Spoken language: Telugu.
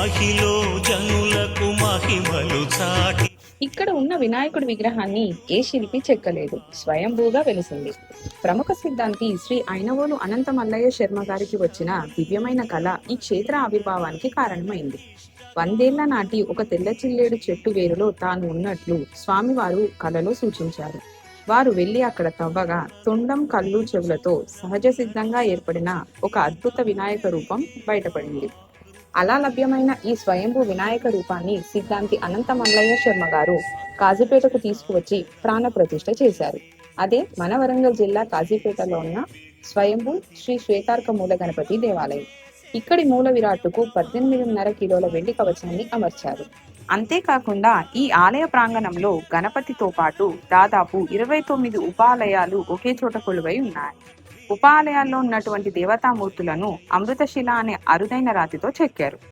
మహిలో జనులకు మహిమలు చాటి. ఇక్కడ ఉన్న వినాయకుడి విగ్రహాన్ని ఏ శిల్పి చెక్కలేదు, స్వయంభూగా వెలిసింది. ప్రముఖ సిద్ధాంతి శ్రీ ఐనవోలు అనంత మల్లయ్య శర్మ గారికి వచ్చిన దివ్యమైన కళ ఈ క్షేత్ర ఆవిర్భావానికి కారణమైంది. 100 ఏళ్ల నాటి ఒక తెల్ల చిల్లేడు చెట్టు వేరులో తాను ఉన్నట్లు స్వామివారు కలలో సూచించారు. వారు వెళ్లి అక్కడ తవ్వగా తొండం కళ్ళు చెవులతో సహజ సిద్ధంగా ఏర్పడిన ఒక అద్భుత వినాయక రూపం బయటపడింది. అలా లభ్యమైన ఈ స్వయంభూ వినాయక రూపాన్ని సిద్ధాంతి అనంత మల్లయ్య శర్మ గారు కాజీపేటకు తీసుకువచ్చి ప్రాణ ప్రతిష్ఠ చేశారు. అదే మన వరంగల్ జిల్లా కాజీపేటలో ఉన్న స్వయంభూ శ్రీ శ్వేతార్క మూల గణపతి దేవాలయం. ఇక్కడి మూల విరాట్టుకు 18.5 కిలోల వెండి కవచాన్ని అమర్చారు. అంతేకాకుండా ఈ ఆలయ ప్రాంగణంలో గణపతితో పాటు దాదాపు 29 ఉపాలయాలు ఒకే చోట కొలువై ఉన్నాయి. ఉపాలయాల్లో ఉన్నటువంటి దేవతామూర్తులను అమృతశిల అనే అరుదైన రాతితో చెక్కారు.